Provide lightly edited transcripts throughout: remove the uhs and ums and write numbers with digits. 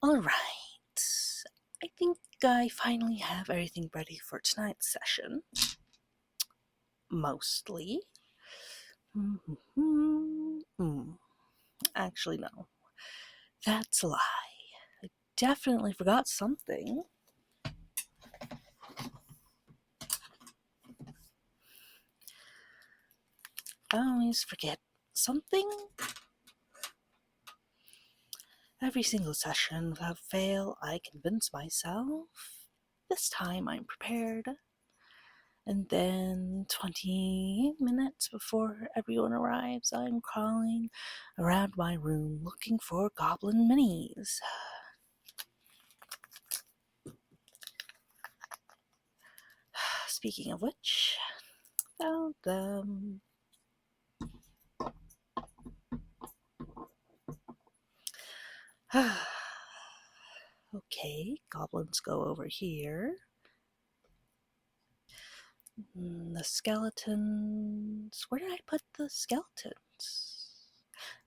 Alright, I think I finally have everything ready for tonight's session. Mostly. Actually, no. That's a lie. I definitely forgot something. I always forget something. Every single session, without fail, I convince myself this time I'm prepared. And then 20 minutes before everyone arrives, I'm crawling around my room looking for goblin minis. Speaking of which, found them. Okay, goblins go over here. The skeletons. Where did I put the skeletons?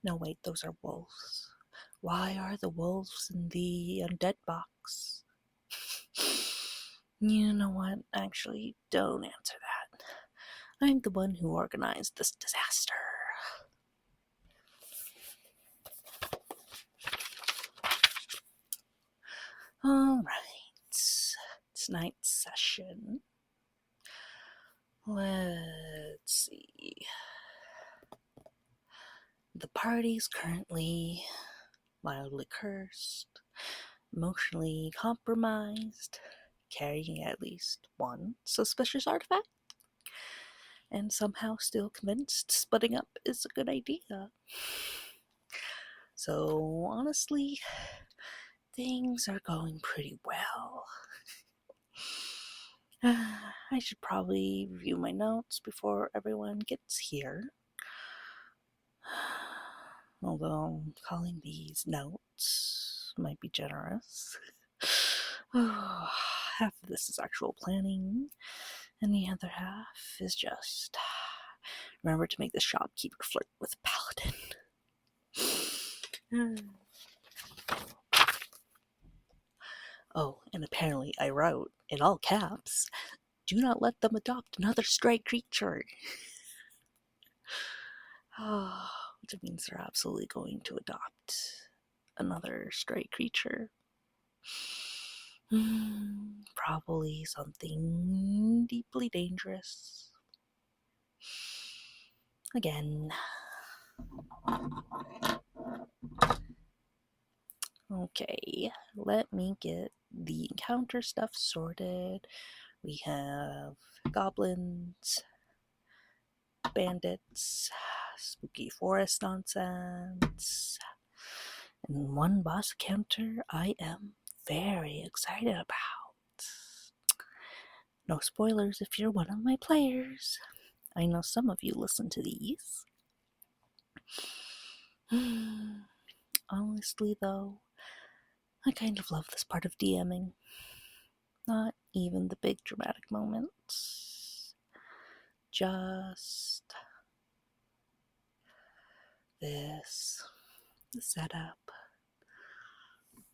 No, wait, those are wolves. Why are the wolves in the undead box? You know what? Actually, don't answer that. I'm the one who organized this disaster. Alright, tonight's session. Let's see. The party's currently mildly cursed, emotionally compromised, carrying at least one suspicious artifact, and somehow still convinced splitting up is a good idea. So honestly, things are going pretty well. I should probably review my notes before everyone gets here. Although calling these notes might be generous. Half of this is actual planning, and the other half is just remember to make the shopkeeper flirt with a paladin. Oh, and apparently I wrote, in all caps, do not let them adopt another stray creature. Which means they're absolutely going to adopt another stray creature. Probably something deeply dangerous. Again. Okay, let me get the encounter stuff sorted. We have goblins, bandits, spooky forest nonsense, and one boss encounter I am very excited about. No spoilers if you're one of my players. I know some of you listen to these. Honestly, though, I kind of love this part of DMing. Not even the big dramatic moments. Just this, the setup,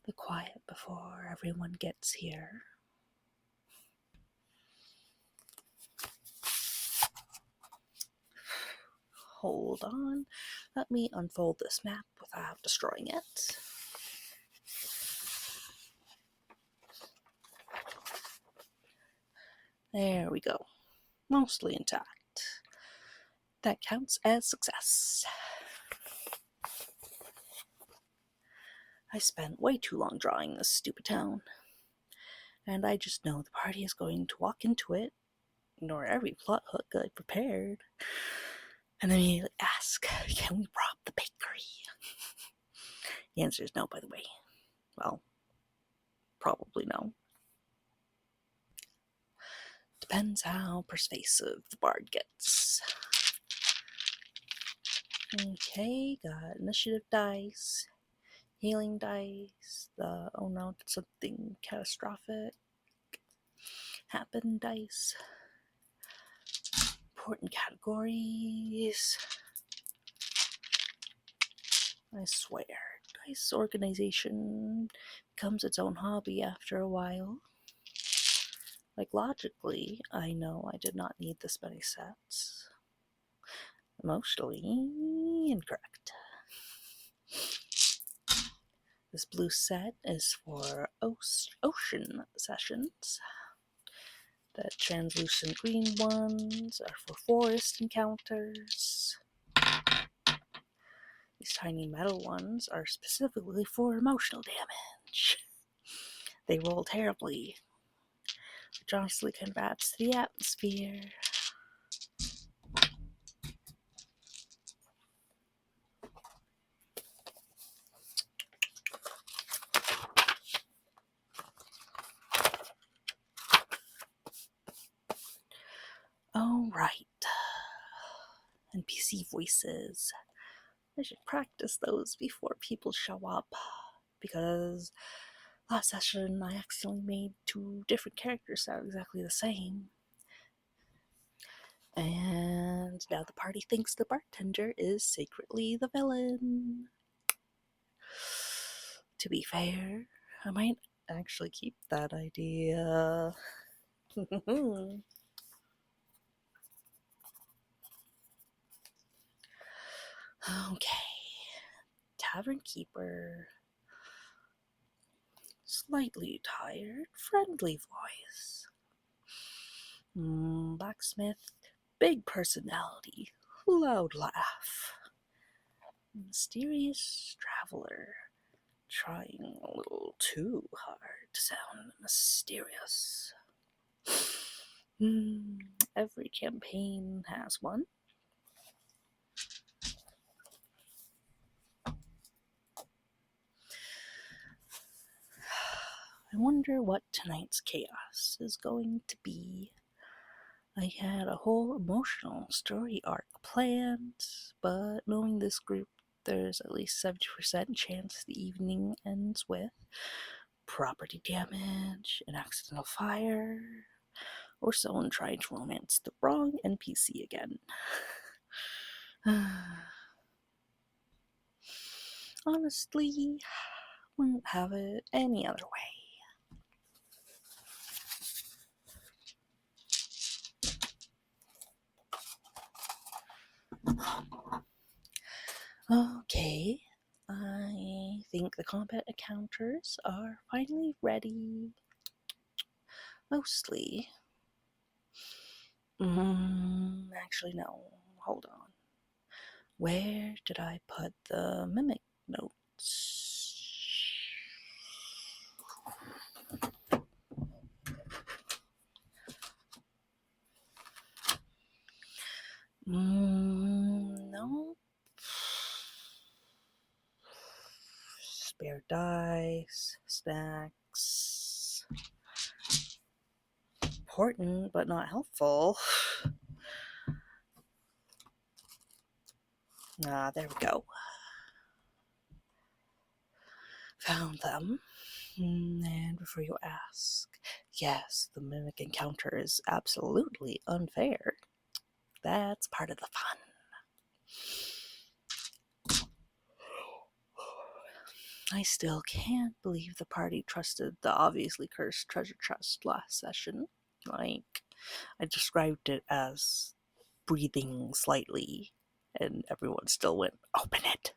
the quiet before everyone gets here. Hold on, let me unfold this map without destroying it. There we go, mostly intact. That counts as success. I spent way too long drawing this stupid town, and I just know the party is going to walk into it, ignore every plot hook I prepared, and immediately ask, can we rob the bakery? The answer is no, by the way. Well, probably no. Depends how persuasive the bard gets. Okay, got initiative dice, healing dice, oh no, did something catastrophic happen dice, important categories. I swear, dice organization becomes its own hobby after a while. Like, logically, I know I did not need this many sets. Emotionally, incorrect. This blue set is for ocean sessions. The translucent green ones are for forest encounters. These tiny metal ones are specifically for emotional damage. They roll terribly, which honestly kind of adds to the atmosphere. Oh, right. NPC voices. I should practice those before people show up, because last session I accidentally made 2 different characters sound exactly the same. And now the party thinks the bartender is secretly the villain. To be fair, I might actually keep that idea. Okay. Tavern keeper. Slightly tired, friendly voice. Blacksmith. Big personality. Loud laugh. Mysterious traveler. Trying a little too hard to sound mysterious. Every campaign has one. I wonder what tonight's chaos is going to be. I had a whole emotional story arc planned, but knowing this group, there's at least 70% chance the evening ends with property damage, an accidental fire, or someone trying to romance the wrong NPC again. Honestly, wouldn't have it any other way. Okay, I think the combat encounters are finally ready. Mostly. Actually, no. Hold on. Where did I put the mimic notes? No. Spare dice, snacks. Important, but not helpful. There we go. Found them. And before you ask, yes, the mimic encounter is absolutely unfair. That's part of the fun. I still can't believe the party trusted the obviously cursed treasure chest last session. Like, I described it as breathing slightly, and everyone still went, "Open it!"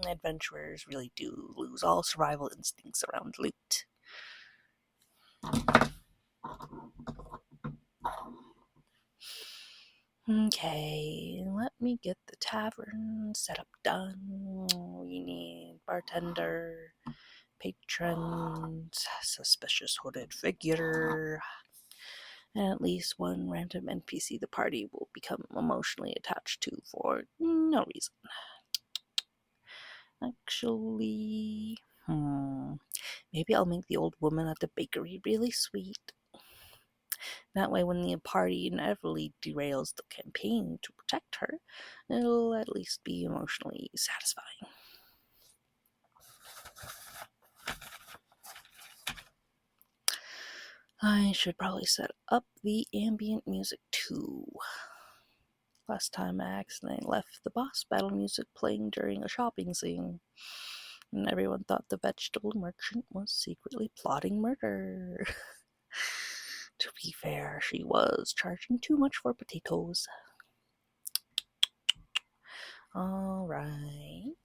Adventurers really do lose all survival instincts around loot. Okay, let me get the tavern setup done. We need bartender, patrons, suspicious hooded figure, and at least one random NPC the party will become emotionally attached to for no reason. Actually, maybe I'll make the old woman at the bakery really sweet. That way, when the party inevitably derails the campaign to protect her, it'll at least be emotionally satisfying. I should probably set up the ambient music too. Last time I accidentally left the boss battle music playing during a shopping scene, and everyone thought the vegetable merchant was secretly plotting murder. To be fair, she was charging too much for potatoes. Alright.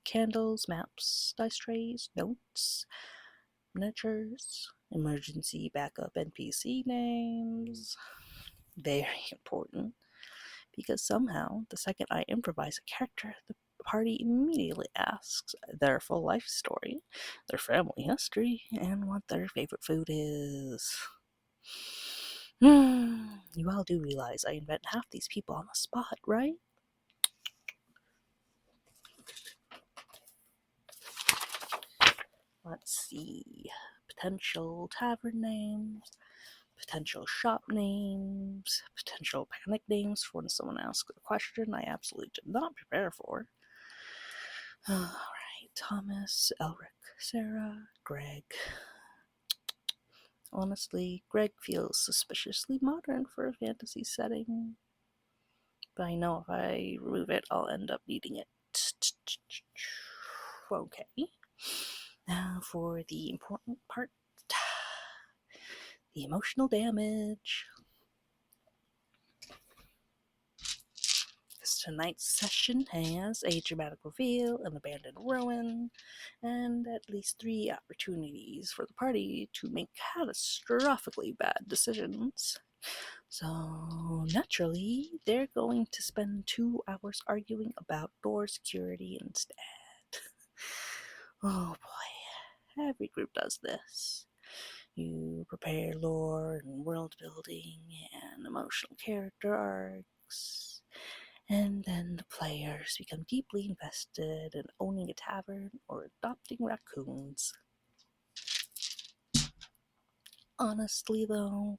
Candles, maps, dice trays, notes, miniatures, emergency backup NPC names. Very important, because somehow, the second I improvise a character, the party immediately asks their full life story, their family history, and what their favorite food is. You all do realize I invent half these people on the spot, right? Let's see. Potential tavern names, potential shop names, potential panic names for when someone asks a question I absolutely did not prepare for. Alright, Thomas, Elric, Sarah, Greg. Honestly, Greg feels suspiciously modern for a fantasy setting. But I know if I remove it, I'll end up needing it. Okay. Now for the important part. The emotional damage. Tonight's session has a dramatic reveal, an abandoned ruin, and at least 3 opportunities for the party to make catastrophically bad decisions. So, naturally, they're going to spend 2 hours arguing about door security instead. Oh boy, every group does this. You prepare lore and world building and emotional character arcs, and then the players become deeply invested in owning a tavern or adopting raccoons. Honestly, though,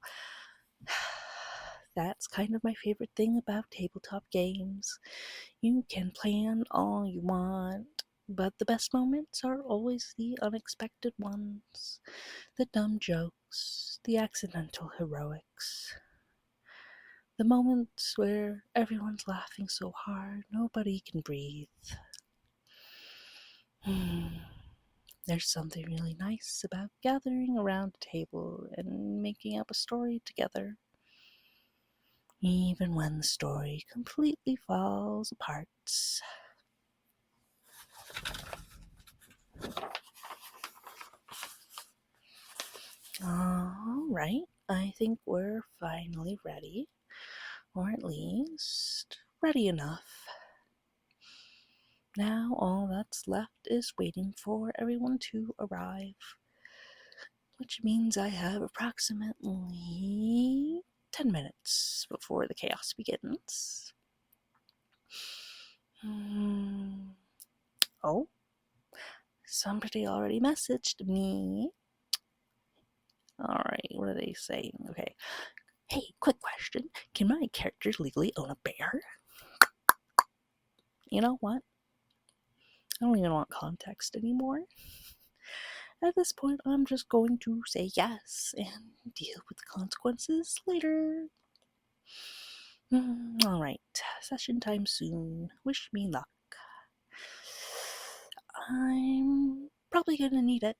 that's kind of my favorite thing about tabletop games. You can plan all you want, but the best moments are always the unexpected ones. The dumb jokes, the accidental heroics. The moments where everyone's laughing so hard nobody can breathe. There's something really nice about gathering around a table and making up a story together, even when the story completely falls apart. Alright, I think we're finally ready, or at least ready enough. Now all that's left is waiting for everyone to arrive, which means I have approximately 10 minutes before the chaos begins. Oh, somebody already messaged me. Alright, what are they saying? Okay. Hey, quick question. Can my characters legally own a bear? You know what? I don't even want context anymore. At this point, I'm just going to say yes and deal with the consequences later. Alright, session time soon. Wish me luck. I'm probably gonna need it.